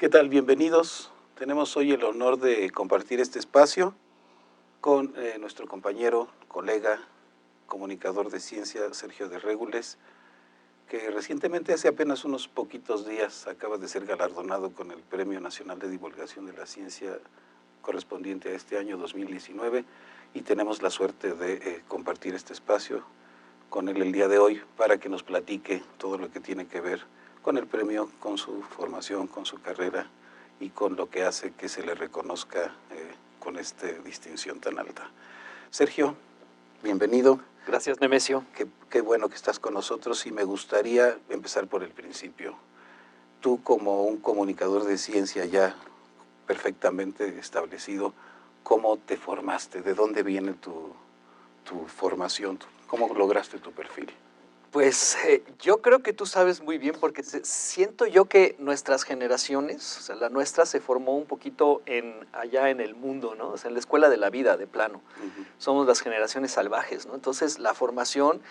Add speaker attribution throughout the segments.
Speaker 1: ¿Qué tal? Bienvenidos. Tenemos hoy el honor de compartir este espacio con nuestro compañero, colega, comunicador de ciencia, Sergio de Régules, que recientemente, hace apenas unos poquitos días, acaba de ser galardonado con el Premio Nacional de Divulgación de la Ciencia correspondiente a este año 2019, y tenemos la suerte de compartir este espacio con él el día de hoy para que nos platique todo lo que tiene que ver con el premio, con su formación, con su carrera y con lo que hace que se le reconozca con esta distinción tan alta. Sergio, bienvenido.
Speaker 2: Gracias, Nemesio.
Speaker 1: Qué bueno que estás con nosotros, y me gustaría empezar por el principio. Tú, como un comunicador de ciencia ya perfectamente establecido, ¿cómo te formaste? ¿De dónde viene tu formación? ¿Cómo lograste tu perfil?
Speaker 2: Pues yo creo que tú sabes muy bien, porque siento yo que nuestras generaciones, o sea, la nuestra se formó un poquito allá en el mundo, ¿no? O sea, en la escuela de la vida, de plano. Somos las generaciones salvajes, ¿no? Entonces, la formación,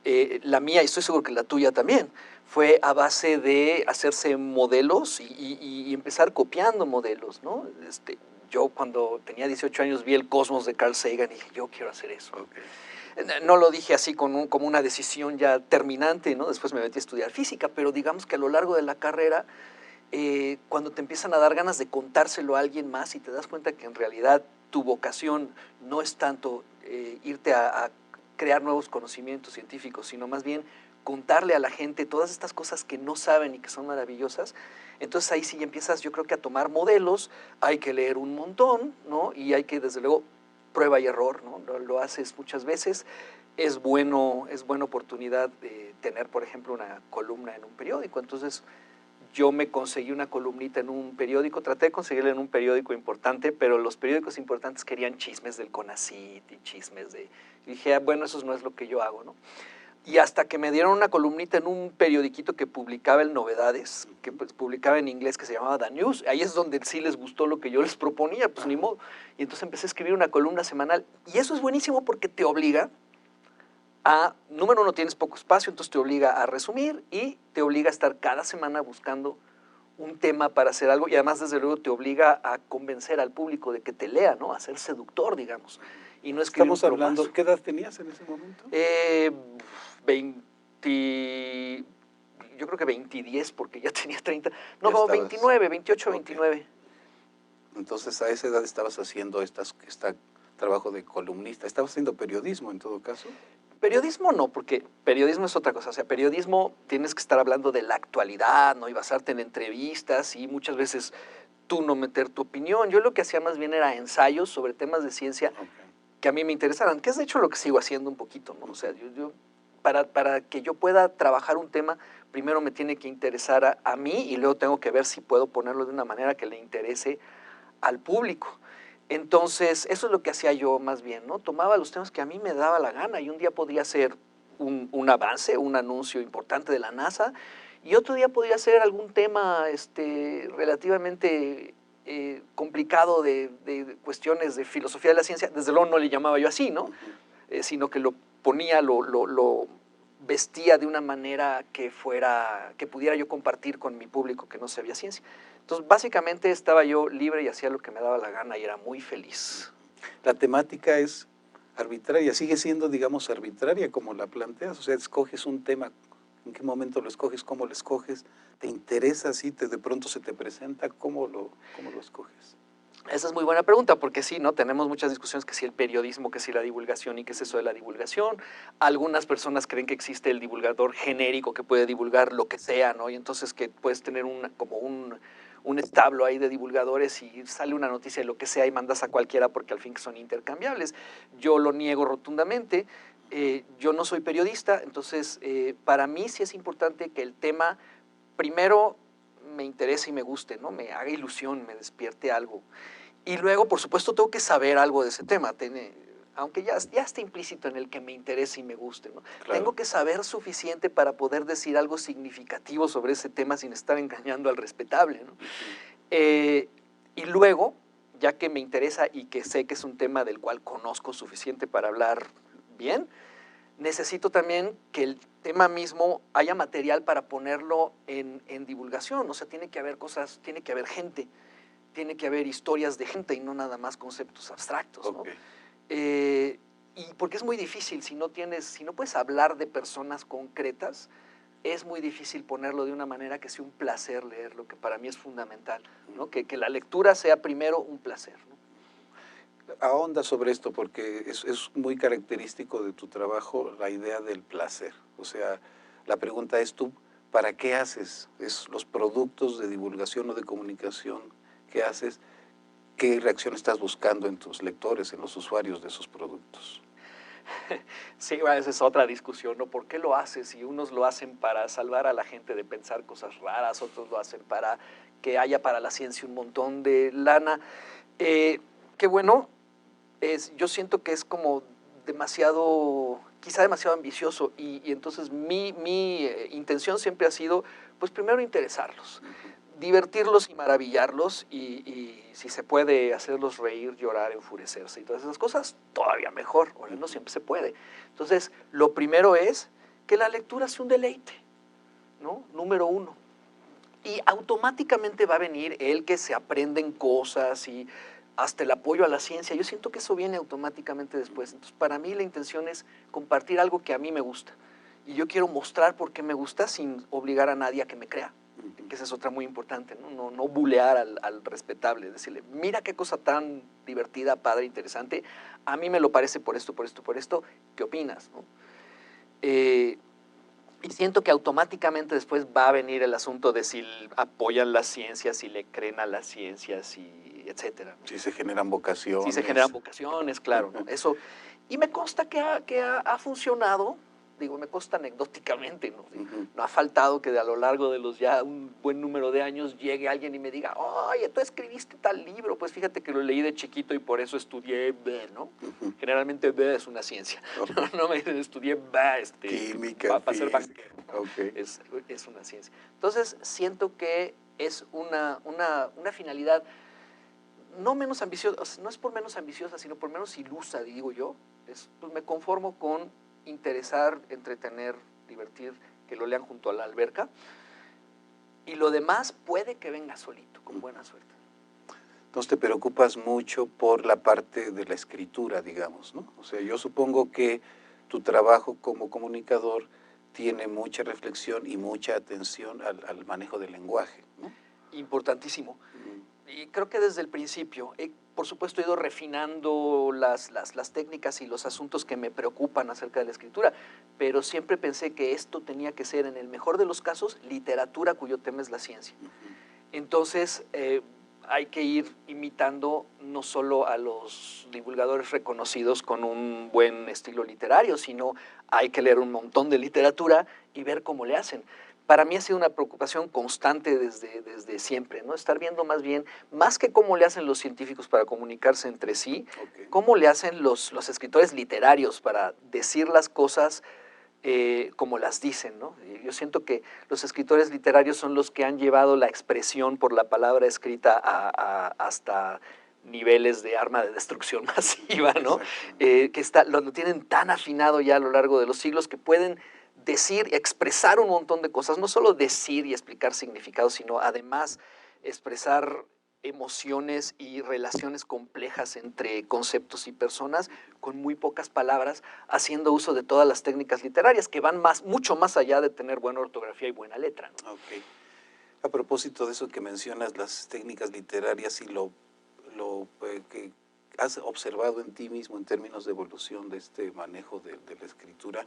Speaker 2: la mía, y estoy seguro que la tuya también, fue a base de hacerse modelos y empezar copiando modelos, ¿no? Yo cuando tenía 18 años vi el Cosmos de Carl Sagan y dije, yo quiero hacer eso.
Speaker 1: Okay.
Speaker 2: No lo dije así como una decisión ya terminante, ¿no? Después me metí a estudiar física, pero digamos que a lo largo de la carrera, cuando te empiezan a dar ganas de contárselo a alguien más y te das cuenta que en realidad tu vocación no es tanto irte a crear nuevos conocimientos científicos, sino más bien contarle a la gente todas estas cosas que no saben y que son maravillosas, entonces ahí sí empiezas, yo creo que a tomar modelos, hay que leer un montón, ¿no? Y hay que, desde luego, prueba y error, ¿no? Lo haces muchas veces. Es buena oportunidad de tener, por ejemplo, una columna en un periódico. Entonces, yo me conseguí una columnita en un periódico, traté de conseguirla en un periódico importante, pero los periódicos importantes querían chismes del CONACYT y chismes de... Y dije, bueno, eso no es lo que yo hago, ¿no? Y hasta que me dieron una columnita en un periodiquito que publicaba el Novedades, que pues, publicaba en inglés, que se llamaba The News. Ahí es donde sí les gustó lo que yo les proponía, pues ni modo. Y entonces empecé a escribir una columna semanal. Y eso es buenísimo porque te obliga a, número uno, tienes poco espacio, entonces te obliga a resumir y te obliga a estar cada semana buscando un tema para hacer algo, y además, desde luego, te obliga a convencer al público de que te lea, ¿no? A ser seductor, digamos. Y no escribir
Speaker 1: Estamos hablando, ¿qué edad tenías en ese momento?
Speaker 2: 20, yo creo que 20 y 10, porque ya tenía 30, no, como
Speaker 1: estabas...
Speaker 2: 29, 28, okay. 29.
Speaker 1: Entonces, a esa edad estabas haciendo este trabajo de columnista. ¿Estabas haciendo periodismo en todo caso?
Speaker 2: Periodismo no, porque periodismo es otra cosa. O sea, periodismo tienes que estar hablando de la actualidad, ¿no? Y basarte en entrevistas y muchas veces tú no meter tu opinión. Yo lo que hacía más bien era ensayos sobre temas de ciencia que a mí me interesaran, que es de hecho lo que sigo haciendo un poquito, ¿no? O sea, para que yo pueda trabajar un tema, primero me tiene que interesar a mí y luego tengo que ver si puedo ponerlo de una manera que le interese al público. Entonces, eso es lo que hacía yo más bien, ¿no? Tomaba los temas que a mí me daba la gana, y un día podría ser un avance, un anuncio importante de la NASA, y otro día podría ser algún tema relativamente complicado de cuestiones de filosofía de la ciencia. Desde luego no le llamaba yo así, ¿no? Sino que lo ponía, lo vestía de una manera que pudiera yo compartir con mi público que no sabía ciencia. Entonces, básicamente estaba yo libre y hacía lo que me daba la gana y era muy feliz.
Speaker 1: La temática es arbitraria, sigue siendo, digamos, arbitraria como la planteas. O sea, escoges un tema, ¿en qué momento lo escoges? ¿Cómo lo escoges? ¿Te interesa así? ¿De pronto se te presenta? ¿Cómo lo escoges?
Speaker 2: Esa es muy buena pregunta, porque sí, ¿no? Tenemos muchas discusiones, que si el periodismo, que si la divulgación y qué es eso de la divulgación. Algunas personas creen que existe el divulgador genérico que puede divulgar lo que sea, ¿no? Y entonces que puedes tener como un establo ahí de divulgadores y sale una noticia de lo que sea y mandas a cualquiera porque al fin que son intercambiables. Yo lo niego rotundamente. Yo no soy periodista, entonces para mí sí es importante que el tema primero me interese y me guste, ¿no? Me haga ilusión, me despierte algo. Y luego, por supuesto, tengo que saber algo de ese tema, aunque ya está implícito en el que me interese y me guste, ¿no? Claro. Tengo que saber suficiente para poder decir algo significativo sobre ese tema sin estar engañando al respetable, ¿no? Y luego, ya que me interesa y que sé que es un tema del cual conozco suficiente para hablar bien, necesito también que el tema mismo haya material para ponerlo en divulgación. O sea, tiene que haber cosas, tiene que haber gente, tiene que haber historias de gente y no nada más conceptos abstractos, ¿no? Y porque es muy difícil, si no puedes hablar de personas concretas, es muy difícil ponerlo de una manera que sea un placer leerlo, que para mí es fundamental, ¿no? Que la lectura sea primero un placer, ¿no?
Speaker 1: Ahonda sobre esto porque es muy característico de tu trabajo la idea del placer. O sea, la pregunta es tú, ¿para qué haces los productos de divulgación o de comunicación que haces? ¿Qué reacción estás buscando en tus lectores, en los usuarios de esos productos?
Speaker 2: Sí, bueno, esa es otra discusión, ¿no? ¿Por qué lo haces? Y unos lo hacen para salvar a la gente de pensar cosas raras, otros lo hacen para que haya para la ciencia un montón de lana. Qué bueno, yo siento que es como demasiado, quizá demasiado ambicioso y entonces mi intención siempre ha sido, pues primero interesarlos, divertirlos y maravillarlos y si se puede hacerlos reír, llorar, enfurecerse y todas esas cosas, todavía mejor, ahora no siempre se puede. Entonces, lo primero es que la lectura sea un deleite, ¿no? Número uno. Y automáticamente va a venir el que se aprenden cosas y hasta el apoyo a la ciencia. Yo siento que eso viene automáticamente después. Entonces, para mí la intención es compartir algo que a mí me gusta. Y yo quiero mostrar por qué me gusta sin obligar a nadie a que me crea. Que esa es otra muy importante, ¿no? No bulear al respetable, decirle, mira qué cosa tan divertida, padre, interesante, a mí me lo parece por esto, por esto, por esto, ¿qué opinas? ¿No? Y siento que automáticamente después va a venir el asunto de si apoyan las ciencias, si le creen a las ciencias, y etcétera, ¿no?
Speaker 1: Si se generan vocaciones.
Speaker 2: Si se generan vocaciones, claro, ¿no? Eso, y me consta que ha funcionado, digo, me consta anecdóticamente, ¿no? No ha faltado que a lo largo de los ya un buen número de años llegue alguien y me diga, oye, tú escribiste tal libro, pues fíjate que lo leí de chiquito y por eso estudié B, ¿no? Generalmente B es una ciencia, no me dicen estudié B,
Speaker 1: química,
Speaker 2: para ser banquero, ¿no?
Speaker 1: Okay.
Speaker 2: Es una ciencia. Entonces, siento que es una finalidad no menos ambiciosa, no es por menos ambiciosa, sino por menos ilusa, digo yo. Pues me conformo con interesar, entretener, divertir, que lo lean junto a la alberca. Y lo demás puede que venga solito, con buena suerte.
Speaker 1: Entonces te preocupas mucho por la parte de la escritura, digamos, ¿no? O sea, yo supongo que tu trabajo como comunicador tiene mucha reflexión y mucha atención al manejo del lenguaje, ¿no?
Speaker 2: Importantísimo. Y creo que desde el principio, por supuesto, he ido refinando las técnicas y los asuntos que me preocupan acerca de la escritura, pero siempre pensé que esto tenía que ser, en el mejor de los casos, literatura cuyo tema es la ciencia. Entonces, hay que ir imitando no solo a los divulgadores reconocidos con un buen estilo literario, sino hay que leer un montón de literatura y ver cómo le hacen. Para mí ha sido una preocupación constante desde siempre, ¿no? Estar viendo más bien, más que cómo le hacen los científicos para comunicarse entre sí, cómo le hacen los escritores literarios para decir las cosas como las dicen, ¿no? Yo siento que los escritores literarios son los que han llevado la expresión por la palabra escrita hasta niveles de arma de destrucción masiva, ¿no? Que lo tienen tan afinado ya a lo largo de los siglos que pueden decir, expresar un montón de cosas, no solo decir y explicar significados, sino además expresar emociones y relaciones complejas entre conceptos y personas con muy pocas palabras, haciendo uso de todas las técnicas literarias que van mucho más allá de tener buena ortografía y buena letra, ¿no?
Speaker 1: Okay. A propósito de eso que mencionas, las técnicas literarias y lo que has observado en ti mismo en términos de evolución de este manejo de la escritura,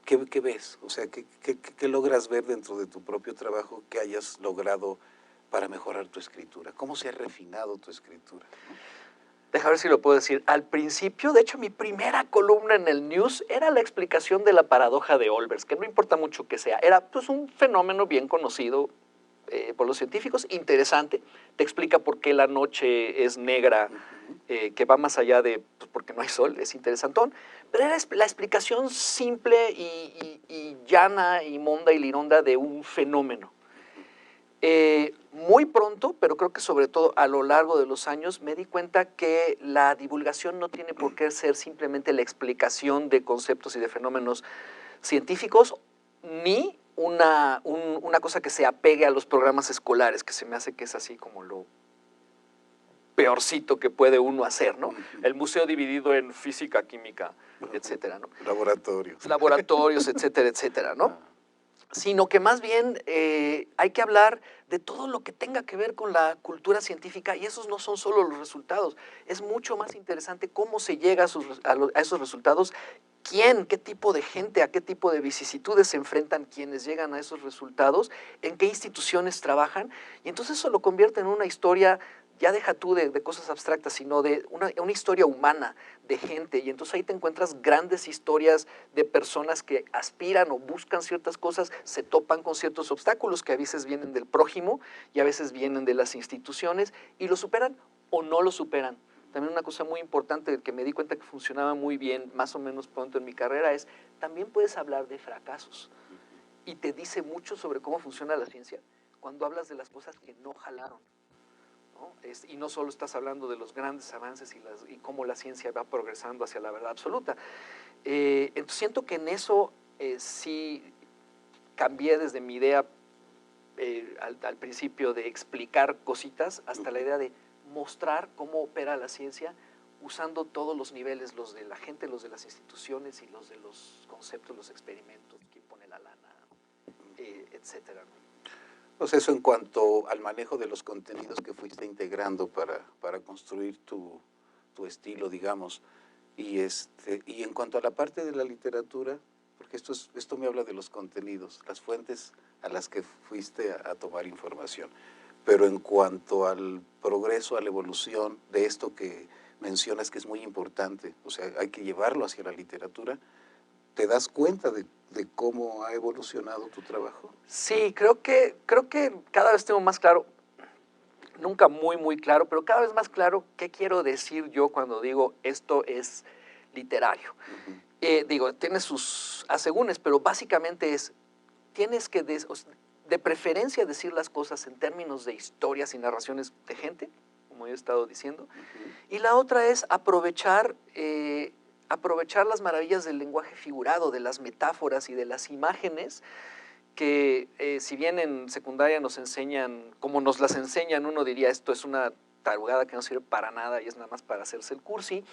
Speaker 1: ¿qué ves? O sea, ¿qué logras ver dentro de tu propio trabajo que hayas logrado para mejorar tu escritura? ¿Cómo se ha refinado tu escritura?
Speaker 2: Deja ver si lo puedo decir. Al principio, de hecho, mi primera columna en el News era la explicación de la paradoja de Olbers, que no importa mucho que sea. Era pues un fenómeno bien conocido por los científicos, interesante. Te explica por qué la noche es negra, que va más allá de pues, porque no hay sol, es interesantón. Pero era la explicación simple y llana y monda y lironda de un fenómeno. muy pronto, pero creo que sobre todo a lo largo de los años, me di cuenta que la divulgación no tiene por qué ser simplemente la explicación de conceptos y de fenómenos científicos, ni una cosa que se apegue a los programas escolares, que se me hace que es así como lo peorcito que puede uno hacer, ¿no? El museo dividido en física, química, etcétera, ¿no?
Speaker 1: Laboratorios.
Speaker 2: Laboratorios, etcétera, etcétera, ¿no? Sino que más bien hay que hablar de todo lo que tenga que ver con la cultura científica, y esos no son solo los resultados, es mucho más interesante cómo se llega a esos resultados, quién, qué tipo de gente, a qué tipo de vicisitudes se enfrentan quienes llegan a esos resultados, en qué instituciones trabajan, y entonces eso lo convierte en una historia. Ya deja tú de cosas abstractas, sino de una historia humana, de gente, y entonces ahí te encuentras grandes historias de personas que aspiran o buscan ciertas cosas, se topan con ciertos obstáculos que a veces vienen del prójimo y a veces vienen de las instituciones, y lo superan o no lo superan. También una cosa muy importante que me di cuenta que funcionaba muy bien, más o menos pronto en mi carrera, es también puedes hablar de fracasos, y te dice mucho sobre cómo funciona la ciencia cuando hablas de las cosas que no jalaron, ¿no? Y no solo estás hablando de los grandes avances y cómo la ciencia va progresando hacia la verdad absoluta. Entonces siento que en eso sí cambié desde mi idea al principio de explicar cositas hasta la idea de mostrar cómo opera la ciencia usando todos los niveles, los de la gente, los de las instituciones y los de los conceptos, los experimentos, quién pone la lana, etcétera, ¿no?
Speaker 1: Pues eso en cuanto al manejo de los contenidos que fuiste integrando para construir tu estilo, digamos. Y en cuanto a la parte de la literatura, porque esto me habla de los contenidos, las fuentes a las que fuiste a tomar información. Pero en cuanto al progreso, a la evolución de esto que mencionas que es muy importante, o sea, hay que llevarlo hacia la literatura, ¿te das cuenta de cómo ha evolucionado tu trabajo?
Speaker 2: Sí, creo que cada vez tengo más claro, nunca muy, muy claro, pero cada vez más claro qué quiero decir yo cuando digo esto es literario. Digo, tiene sus asegúnes, pero básicamente es, tienes que, de preferencia, decir las cosas en términos de historias y narraciones de gente, como yo he estado diciendo, y la otra es aprovechar las maravillas del lenguaje figurado, de las metáforas y de las imágenes, que si bien en secundaria nos enseñan, como nos las enseñan, uno diría esto es una tarugada que no sirve para nada y es nada más para hacerse el cursi.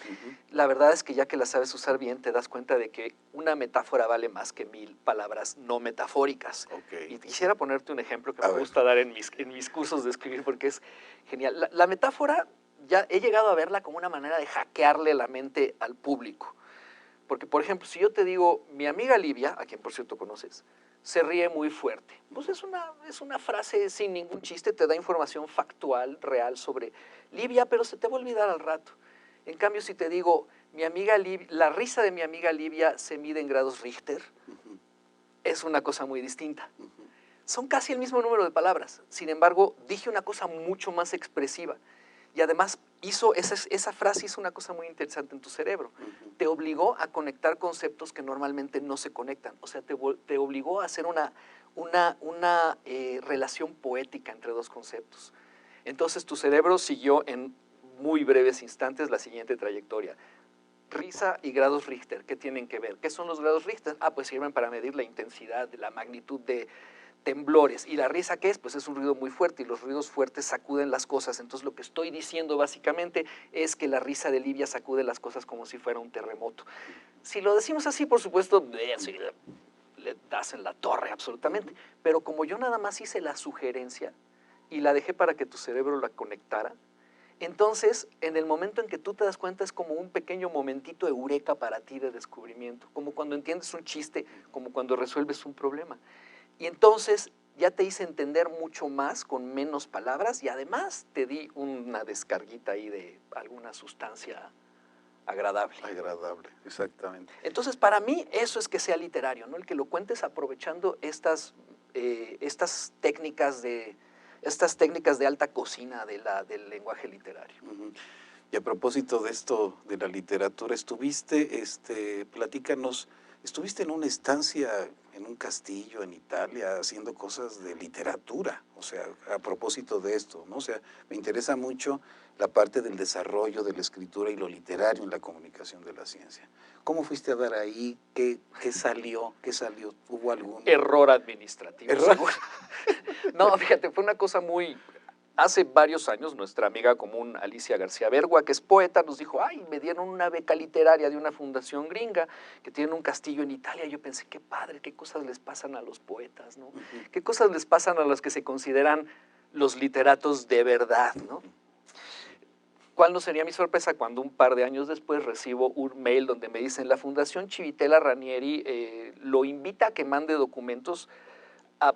Speaker 2: La verdad es que ya que la sabes usar bien, te das cuenta de que una metáfora vale más que 1000 palabras no metafóricas. Y quisiera ponerte un ejemplo que me gusta dar en mis cursos de escribir porque es genial. La metáfora, ya he llegado a verla como una manera de hackearle la mente al público. Porque, por ejemplo, si yo te digo, mi amiga Livia, a quien por cierto conoces, se ríe muy fuerte. Pues es una frase sin ningún chiste, te da información factual, real sobre Livia, pero se te va a olvidar al rato. En cambio, si te digo, la risa de mi amiga Livia se mide en grados Richter, es una cosa muy distinta. Son casi el mismo número de palabras, sin embargo, dije una cosa mucho más expresiva. Y además esa frase hizo una cosa muy interesante en tu cerebro. Te obligó a conectar conceptos que normalmente no se conectan. O sea, te obligó a hacer una relación poética entre dos conceptos. Entonces tu cerebro siguió en muy breves instantes la siguiente trayectoria. Risa y grados Richter, ¿qué tienen que ver? ¿Qué son los grados Richter? Pues sirven para medir la intensidad, la magnitud de temblores. ¿Y la risa qué es? Pues es un ruido muy fuerte y los ruidos fuertes sacuden las cosas. Entonces lo que estoy diciendo básicamente es que la risa de Livia sacude las cosas como si fuera un terremoto. Si lo decimos así, por supuesto, le das en la torre absolutamente. Pero como yo nada más hice la sugerencia y la dejé para que tu cerebro la conectara, entonces, en el momento en que tú te das cuenta es como un pequeño momentito eureka para ti de descubrimiento, como cuando entiendes un chiste, como cuando resuelves un problema. Y entonces ya te hice entender mucho más con menos palabras y además te di una descarguita ahí de alguna sustancia agradable.
Speaker 1: Agradable, exactamente.
Speaker 2: Entonces, para mí eso es que sea literario, ¿no? El que lo cuentes aprovechando estas técnicas de alta cocina del lenguaje literario.
Speaker 1: Y a propósito de esto de la literatura, platícanos, estuviste en una estancia en un castillo en Italia haciendo cosas de literatura, o sea, a propósito de esto, ¿no? O sea, me interesa mucho la parte del desarrollo de la escritura y lo literario en la comunicación de la ciencia. ¿Cómo fuiste a dar ahí? ¿Qué salió? ¿Qué salió? ¿Hubo algún
Speaker 2: Error administrativo,
Speaker 1: error?
Speaker 2: seguro. No, fíjate, fue una cosa muy... Hace varios años, nuestra amiga común Alicia García Bergua, que es poeta, nos dijo, ay, me dieron una beca literaria de una fundación gringa que tiene un castillo en Italia. Yo pensé, qué padre, qué cosas les pasan a los poetas, ¿no? Qué cosas les pasan a los que se consideran los literatos de verdad, ¿no? ¿Cuál no sería mi sorpresa cuando un par de años después recibo un mail donde me dicen, la Fundación Civitella Ranieri lo invita a que mande documentos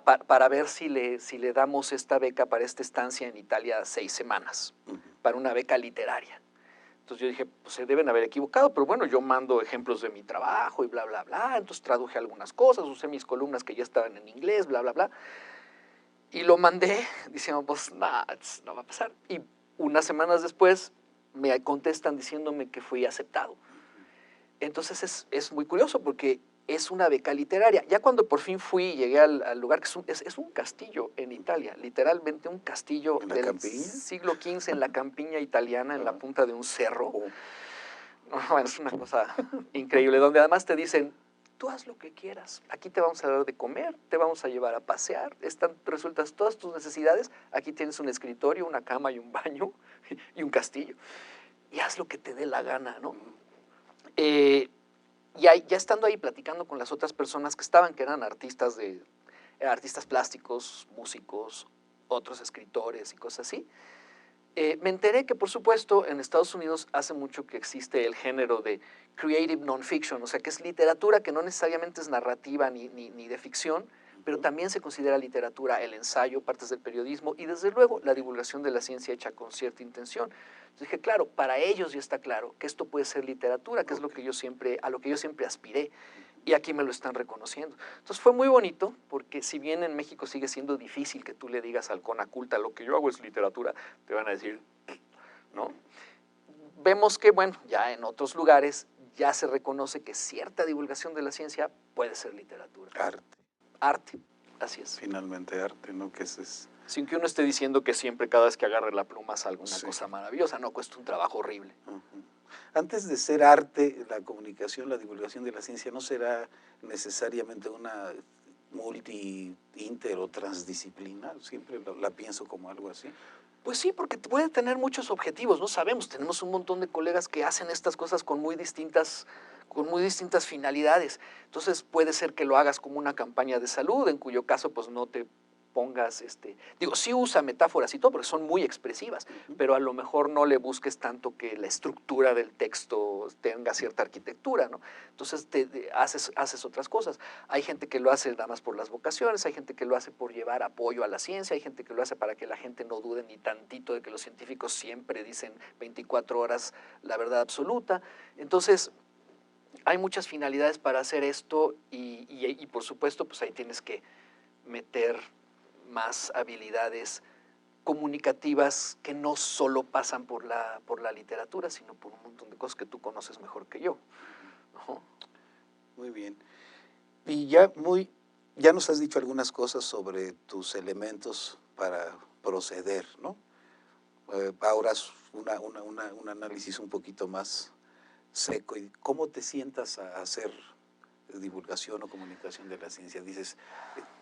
Speaker 2: para ver si le damos esta beca para esta estancia en Italia 6 semanas, para una beca literaria. Entonces yo dije, pues se deben haber equivocado, pero bueno, yo mando ejemplos de mi trabajo y bla, bla, bla. Entonces traduje algunas cosas, usé mis columnas que ya estaban en inglés, bla, bla, bla. Y lo mandé diciendo, pues nada, no va a pasar. Y unas semanas después me contestan diciéndome que fui aceptado. Entonces es muy curioso porque es una beca literaria. Ya cuando por fin fui y llegué al lugar, que es un castillo en Italia, literalmente un castillo
Speaker 1: ¿En la
Speaker 2: del
Speaker 1: campiña?
Speaker 2: siglo XV en la campiña italiana, en la punta de un cerro. Bueno, es una cosa increíble, donde además te dicen, tú haz lo que quieras, aquí te vamos a dar de comer, te vamos a llevar a pasear, resueltas todas tus necesidades, aquí tienes un escritorio, una cama y un baño y un castillo, y haz lo que te dé la gana, ¿no? Ya estando ahí platicando con las otras personas que estaban, que eran artistas plásticos, músicos, otros escritores y cosas así, me enteré que, por supuesto, en Estados Unidos hace mucho que existe el género de creative non-fiction, o sea, que es literatura que no necesariamente es narrativa ni de ficción, pero también se considera literatura el ensayo, partes del periodismo y, desde luego, la divulgación de la ciencia hecha con cierta intención. Entonces dije, claro, para ellos ya está claro que esto puede ser literatura, que es lo que a lo que yo siempre aspiré, y aquí me lo están reconociendo. Entonces fue muy bonito, porque si bien en México sigue siendo difícil que tú le digas al Conaculta, lo que yo hago es literatura, te van a decir, ¿no? Vemos que, bueno, ya en otros lugares ya se reconoce que cierta divulgación de la ciencia puede ser literatura.
Speaker 1: Arte.
Speaker 2: Arte, así es.
Speaker 1: Finalmente arte, ¿no? Que es...
Speaker 2: Sin que uno esté diciendo que siempre cada vez que agarre la pluma salga una
Speaker 1: Sí.
Speaker 2: cosa maravillosa, no, cuesta un trabajo horrible.
Speaker 1: Antes de ser arte, la comunicación, la divulgación de la ciencia, ¿no será necesariamente una inter o transdisciplinar? Siempre la pienso como algo así.
Speaker 2: Pues sí, porque puede tener muchos objetivos, ¿no? Sabemos, tenemos un montón de colegas que hacen estas cosas con muy distintas finalidades. Entonces puede ser que lo hagas como una campaña de salud, en cuyo caso pues no te pongas, sí usa metáforas y todo, porque son muy expresivas, pero a lo mejor no le busques tanto que la estructura del texto tenga cierta arquitectura, ¿no? Entonces haces otras cosas. Hay gente que lo hace nada más por las vocaciones, hay gente que lo hace por llevar apoyo a la ciencia, hay gente que lo hace para que la gente no dude ni tantito de que los científicos siempre dicen 24 horas la verdad absoluta. Entonces, hay muchas finalidades para hacer esto y por supuesto, pues ahí tienes que meter más habilidades comunicativas que no solo pasan por la literatura, sino por un montón de cosas que tú conoces mejor que yo.
Speaker 1: Muy bien. Y ya nos has dicho algunas cosas sobre tus elementos para proceder, ¿no? Ahora es un análisis un poquito más seco. ¿Y cómo te sientas a hacer divulgación o comunicación de la ciencia? Dices,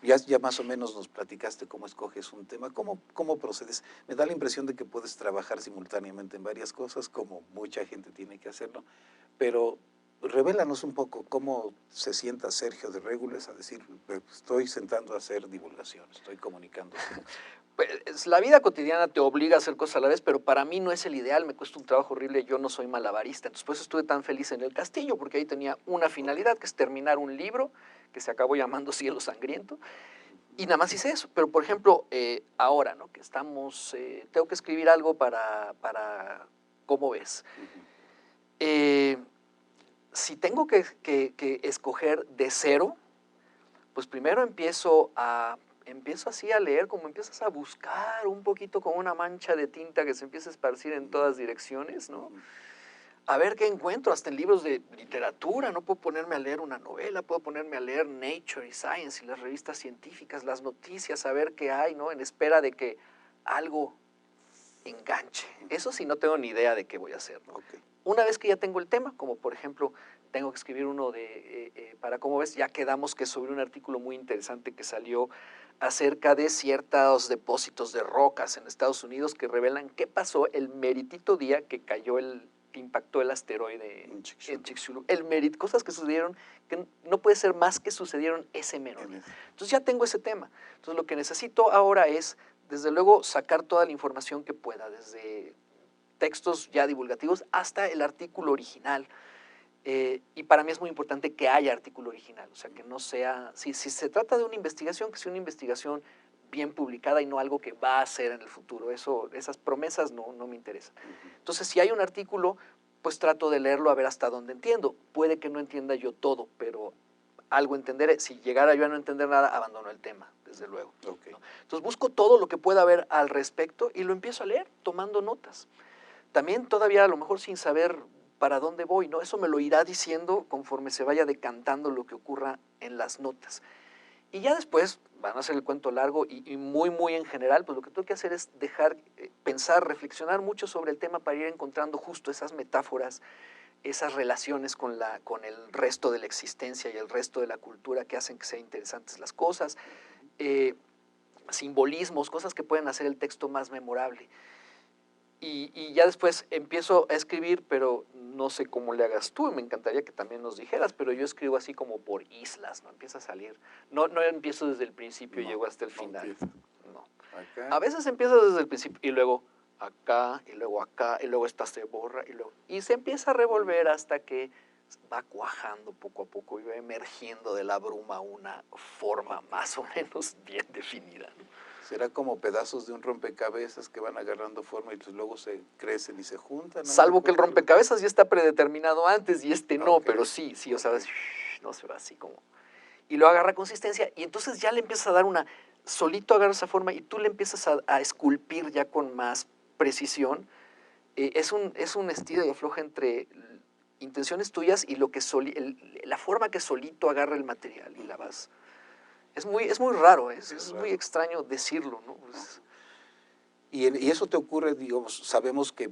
Speaker 1: ya más o menos nos platicaste cómo escoges un tema, cómo procedes. Me da la impresión de que puedes trabajar simultáneamente en varias cosas, como mucha gente tiene que hacerlo, pero revélanos un poco cómo se sienta Sergio de Régules a decir, estoy sentando a hacer divulgación, estoy comunicando.
Speaker 2: Pues, la vida cotidiana te obliga a hacer cosas a la vez, pero para mí no es el ideal, me cuesta un trabajo horrible, yo no soy malabarista. Entonces, por eso estuve tan feliz en el castillo, porque ahí tenía una finalidad, que es terminar un libro, que se acabó llamando Cielo Sangriento, y nada más hice eso. Pero, por ejemplo, ahora, ¿no? Que estamos, tengo que escribir algo para ¿cómo ves? Si tengo que escoger de cero, pues primero empiezo así a leer, como empiezas a buscar un poquito con una mancha de tinta que se empieza a esparcir en todas direcciones, ¿no? a ver qué encuentro, hasta en libros de literatura, no puedo ponerme a leer una novela, puedo ponerme a leer Nature y Science y las revistas científicas, las noticias, a ver qué hay, ¿no? En espera de que algo enganche. Eso sí, no tengo ni idea de qué voy a hacer, ¿no?
Speaker 1: Ok.
Speaker 2: Una vez que ya tengo el tema, como por ejemplo, tengo que escribir uno para cómo ves, ya quedamos que sobre un artículo muy interesante que salió acerca de ciertos depósitos de rocas en Estados Unidos que revelan qué pasó el meritito día que que impactó el asteroide
Speaker 1: En
Speaker 2: en
Speaker 1: Chicxulub.
Speaker 2: Chicxulub. Cosas que sucedieron que no puede ser más que sucedieron ese mero día. Entonces ya tengo ese tema. Entonces lo que necesito ahora es, desde luego, sacar toda la información que pueda, desde textos ya divulgativos hasta el artículo original. Y para mí es muy importante que haya artículo original, o sea, que no sea, si se trata de una investigación, que sea una investigación bien publicada y no algo que va a ser en el futuro. Esas promesas no me interesan. Entonces, si hay un artículo, pues trato de leerlo a ver hasta dónde entiendo. Puede que no entienda yo todo, pero algo entenderé. Si llegara yo a no entender nada, abandono el tema, desde luego.
Speaker 1: Okay.
Speaker 2: ¿No? Entonces busco todo lo que pueda haber al respecto y lo empiezo a leer, tomando notas. También todavía a lo mejor sin saber para dónde voy, ¿no? Eso me lo irá diciendo conforme se vaya decantando lo que ocurra en las notas. Y ya después, van a hacer el cuento largo y muy en general, pues lo que tengo que hacer es dejar, pensar, reflexionar mucho sobre el tema para ir encontrando justo esas metáforas, esas relaciones con el resto de la existencia y el resto de la cultura que hacen que sean interesantes las cosas, simbolismos, cosas que pueden hacer el texto más memorable. Y ya después empiezo a escribir, pero no sé cómo le hagas tú, y me encantaría que también nos dijeras, pero yo escribo así como por islas, ¿no? Empieza a salir. No empiezo desde el principio y llego hasta el final. No.
Speaker 1: Acá.
Speaker 2: A veces empiezo desde el principio y luego acá, y luego esta se borra, y se empieza a revolver hasta que va cuajando poco a poco y va emergiendo de la bruma una forma más o menos bien definida, ¿no?
Speaker 1: Será como pedazos de un rompecabezas que van agarrando forma y pues luego se crecen y se juntan.
Speaker 2: Salvo que el rompecabezas ya está predeterminado antes y no,
Speaker 1: Okay.
Speaker 2: pero sí, o sea, no se va así como... Y lo agarra consistencia y entonces ya le empiezas a dar solito agarra esa forma y tú le empiezas a esculpir ya con más precisión. Es un estilo de afloja entre intenciones tuyas y la forma que solito agarra el material y la vas... Es muy raro, es muy extraño decirlo, ¿no? Pues,
Speaker 1: y eso te ocurre, digamos, sabemos que,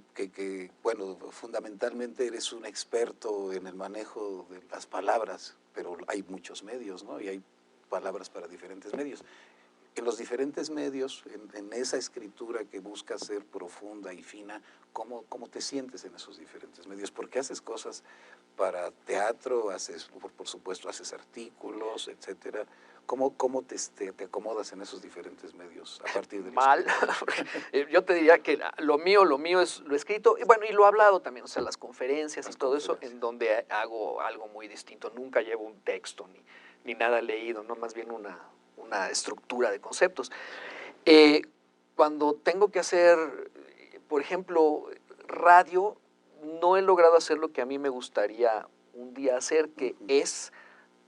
Speaker 1: bueno, fundamentalmente eres un experto en el manejo de las palabras, pero hay muchos medios, ¿no? Y hay palabras para diferentes medios. En los diferentes medios, en esa escritura que busca ser profunda y fina, ¿cómo te sientes en esos diferentes medios? Porque haces cosas para teatro, por supuesto, haces artículos, etcétera. ¿Cómo te acomodas en esos diferentes medios a partir de
Speaker 2: mal. Yo te diría que lo mío es lo escrito, y bueno, y lo hablado también, o sea, las conferencias y todo eso, en donde hago algo muy distinto. Nunca llevo un texto ni nada leído, no, más bien una estructura de conceptos. Cuando tengo que hacer, por ejemplo, radio, no he logrado hacer lo que a mí me gustaría un día hacer, que es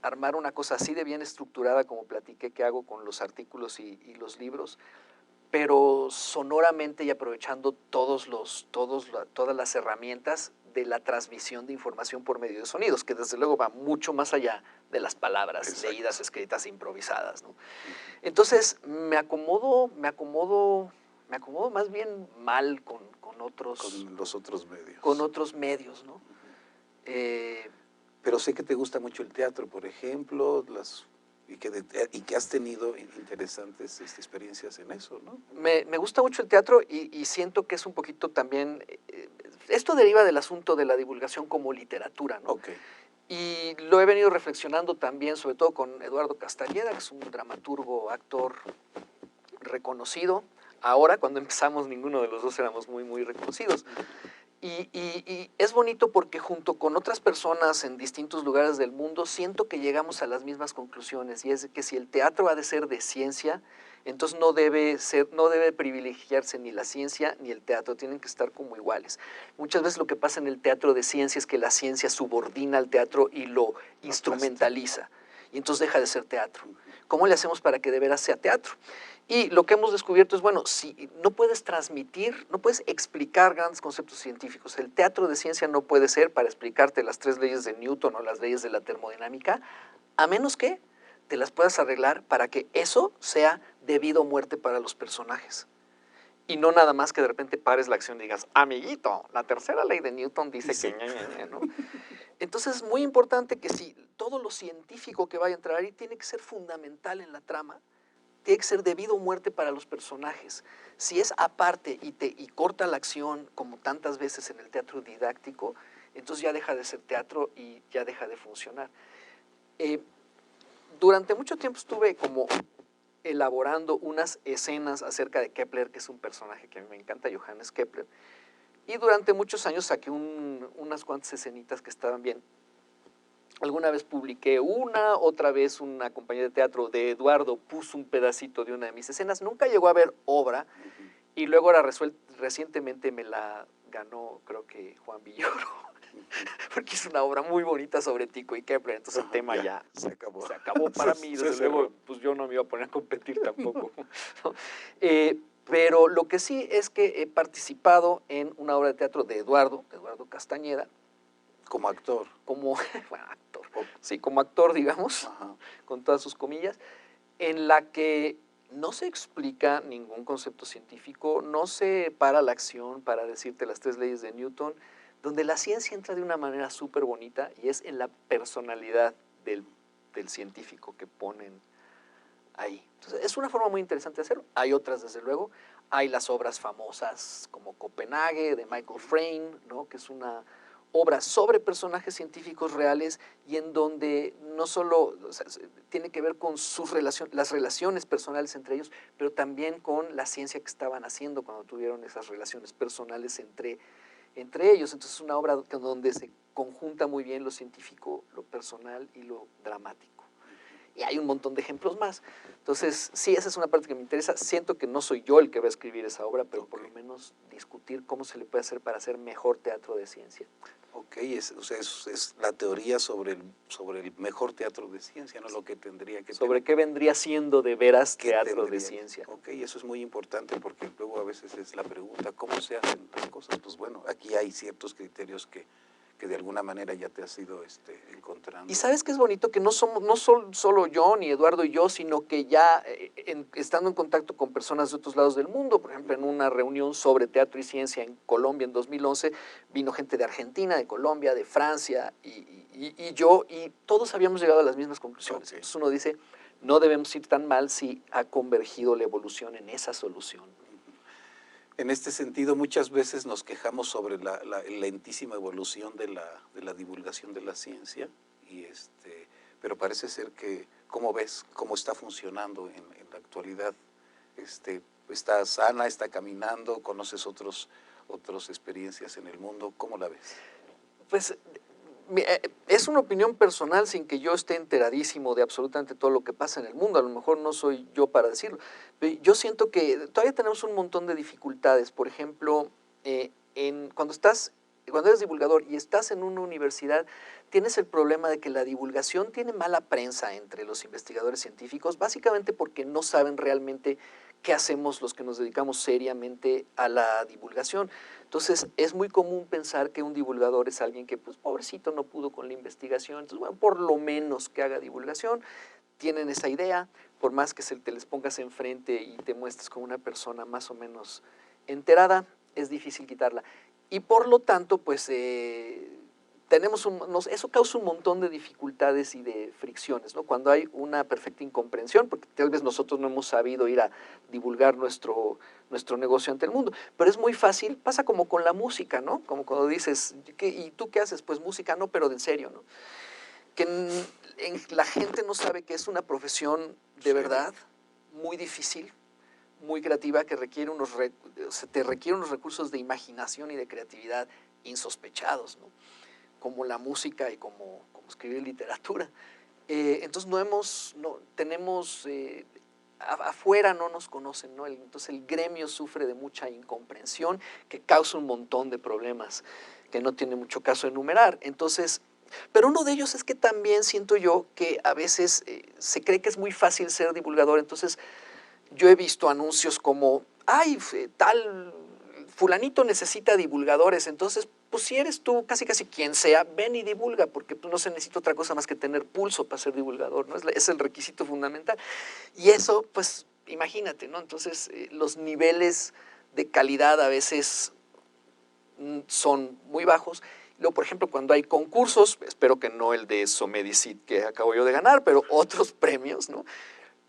Speaker 2: armar una cosa así de bien estructurada como platiqué que hago con los artículos y los libros, pero sonoramente y aprovechando todas las herramientas de la transmisión de información por medio de sonidos, que desde luego va mucho más allá de las palabras. Exacto. Leídas, escritas, improvisadas, ¿no? Entonces me acomodo más bien mal con
Speaker 1: los otros medios.
Speaker 2: Con otros medios, ¿no?
Speaker 1: Pero sé que te gusta mucho el teatro, por ejemplo, y que has tenido interesantes experiencias en eso, ¿no?
Speaker 2: Me gusta mucho el teatro y siento que es un poquito también... esto deriva del asunto de la divulgación como literatura, ¿no?
Speaker 1: Okay.
Speaker 2: Y lo he venido reflexionando también, sobre todo con Eduardo Castañeda, que es un dramaturgo, actor reconocido. Ahora, cuando empezamos, ninguno de los dos éramos muy reconocidos. Y es bonito porque junto con otras personas en distintos lugares del mundo siento que llegamos a las mismas conclusiones, y es que si el teatro ha de ser de ciencia, entonces no debe privilegiarse ni la ciencia ni el teatro, tienen que estar como iguales. Muchas veces lo que pasa en el teatro de ciencia es que la ciencia subordina al teatro y lo instrumentaliza, y entonces deja de ser teatro. ¿Cómo le hacemos para que de veras sea teatro? Y lo que hemos descubierto es, bueno, si no puedes transmitir, no puedes explicar grandes conceptos científicos. El teatro de ciencia no puede ser para explicarte las 3 leyes de Newton o las leyes de la termodinámica, a menos que te las puedas arreglar para que eso sea debido a muerte para los personajes. Y no nada más que de repente pares la acción y digas, amiguito, la tercera ley de Newton dice
Speaker 1: Sí.
Speaker 2: que, ¿no? Entonces es muy importante que si todo lo científico que vaya a entrar ahí tiene que ser fundamental en la trama, tiene que ser debido a muerte para los personajes. Si es aparte y corta la acción, como tantas veces en el teatro didáctico, entonces ya deja de ser teatro y ya deja de funcionar. Durante mucho tiempo estuve como elaborando unas escenas acerca de Kepler, que es un personaje que a mí me encanta, Johannes Kepler, y durante muchos años saqué unas cuantas escenitas que estaban bien. Alguna vez publiqué una, otra vez una compañía de teatro de Eduardo puso un pedacito de una de mis escenas, nunca llegó a haber obra, y luego ahora recientemente me la ganó, creo que Juan Villoro, porque es una obra muy bonita sobre Tycho y Kepler, entonces el tema ya
Speaker 1: se acabó.
Speaker 2: Se acabó para mí, desde luego, pues yo no me iba a poner a competir tampoco. ¿No? Pero lo que sí es que he participado en una obra de teatro de Eduardo Castañeda.
Speaker 1: Como actor.
Speaker 2: Como, bueno, actor. Sí, como actor, digamos,
Speaker 1: Ajá.
Speaker 2: con todas sus comillas, en la que no se explica ningún concepto científico, no se para la acción para decirte las 3 leyes de Newton, donde la ciencia entra de una manera súper bonita y es en la personalidad del científico que ponen ahí. Entonces, es una forma muy interesante de hacerlo. Hay otras, desde luego. Hay las obras famosas como Copenhague, de Michael Frayn, ¿no? Que es una obra sobre personajes científicos reales y en donde no solo tiene que ver con las relaciones personales entre ellos, pero también con la ciencia que estaban haciendo cuando tuvieron esas relaciones personales entre ellos. Entonces es una obra donde se conjunta muy bien lo científico, lo personal y lo dramático. Y hay un montón de ejemplos más. Entonces, sí, esa es una parte que me interesa. Siento que no soy yo el que va a escribir esa obra, pero por lo menos discutir cómo se le puede hacer para hacer mejor teatro de ciencia.
Speaker 1: Ok, o sea, es la teoría sobre el mejor teatro de ciencia, ¿no? Lo que tendría que
Speaker 2: sobre qué vendría siendo de veras teatro de
Speaker 1: tendría?
Speaker 2: ciencia.
Speaker 1: Ok, eso es muy importante porque luego a veces es la pregunta, ¿cómo se hacen las cosas? Pues bueno, aquí hay ciertos criterios que de alguna manera ya te has ido encontrando.
Speaker 2: Y sabes que es bonito que no solo yo ni Eduardo y yo, sino que ya estando en contacto con personas de otros lados del mundo, por ejemplo, en una reunión sobre teatro y ciencia en Colombia en 2011, vino gente de Argentina, de Colombia, de Francia y yo, y todos habíamos llegado a las mismas conclusiones.
Speaker 1: Okay.
Speaker 2: Entonces uno dice, no debemos ir tan mal si ha convergido la evolución en esa solución.
Speaker 1: En este sentido, muchas veces nos quejamos sobre la lentísima evolución de la divulgación de la ciencia, pero parece ser que, ¿cómo ves cómo está funcionando en la actualidad? ¿Está sana, está caminando? ¿Conoces otras experiencias en el mundo? ¿Cómo la ves?
Speaker 2: Pues es una opinión personal sin que yo esté enteradísimo de absolutamente todo lo que pasa en el mundo. A lo mejor no soy yo para decirlo. Pero yo siento que todavía tenemos un montón de dificultades. Por ejemplo, cuando eres divulgador y estás en una universidad, tienes el problema de que la divulgación tiene mala prensa entre los investigadores científicos, básicamente porque no saben realmente qué hacemos los que nos dedicamos seriamente a la divulgación. Entonces, es muy común pensar que un divulgador es alguien que, pues, pobrecito, no pudo con la investigación. Entonces, bueno, por lo menos que haga divulgación. Tienen esa idea, por más que te les pongas enfrente y te muestres como una persona más o menos enterada, es difícil quitarla. Y por lo tanto, pues, eso causa un montón de dificultades y de fricciones, ¿no? Cuando hay una perfecta incomprensión, porque tal vez nosotros no hemos sabido ir a divulgar nuestro negocio ante el mundo, pero es muy fácil, pasa como con la música, ¿no? Como cuando dices, ¿y tú qué haces? Pues música, no, pero de en serio, ¿no? Que la gente no sabe que es una profesión de verdad muy difícil, muy creativa, que te requiere unos recursos de imaginación y de creatividad insospechados, ¿no? Como la música y como escribir literatura. Entonces afuera no nos conocen, ¿no? Entonces el gremio sufre de mucha incomprensión que causa un montón de problemas que no tiene mucho caso enumerar. Entonces, pero uno de ellos es que también siento yo que a veces se cree que es muy fácil ser divulgador, entonces yo he visto anuncios como, ay, tal fulanito necesita divulgadores, entonces, pues si eres tú, casi casi quien sea, ven y divulga, porque pues, no se necesita otra cosa más que tener pulso para ser divulgador, ¿no? Es el requisito fundamental. Y eso, pues, imagínate, ¿no? Entonces, los niveles de calidad a veces son muy bajos. Luego, por ejemplo, cuando hay concursos, espero que no el de Somedicid que acabo yo de ganar, pero otros premios, ¿no?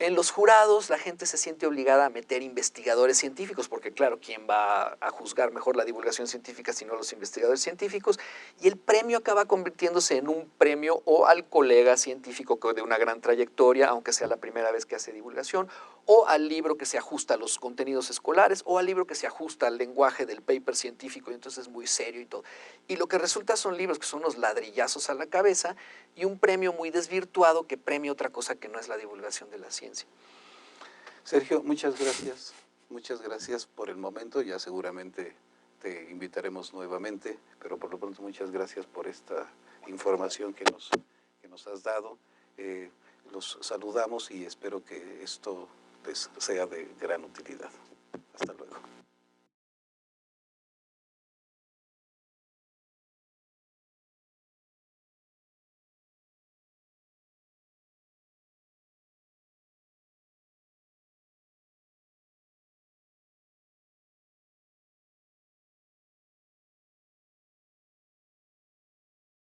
Speaker 2: En los jurados la gente se siente obligada a meter investigadores científicos, porque claro, ¿quién va a juzgar mejor la divulgación científica sino los investigadores científicos? Y el premio acaba convirtiéndose en un premio o al colega científico de una gran trayectoria, aunque sea la primera vez que hace divulgación, o al libro que se ajusta a los contenidos escolares, o al libro que se ajusta al lenguaje del paper científico, y entonces es muy serio y todo. Y lo que resulta son libros que son unos ladrillazos a la cabeza, y un premio muy desvirtuado que premia otra cosa que no es la divulgación de la ciencia.
Speaker 1: Sergio, muchas gracias por el momento, ya seguramente te invitaremos nuevamente, pero por lo pronto muchas gracias por esta información que nos has dado. Los saludamos y espero que esto les sea de gran utilidad. Hasta luego.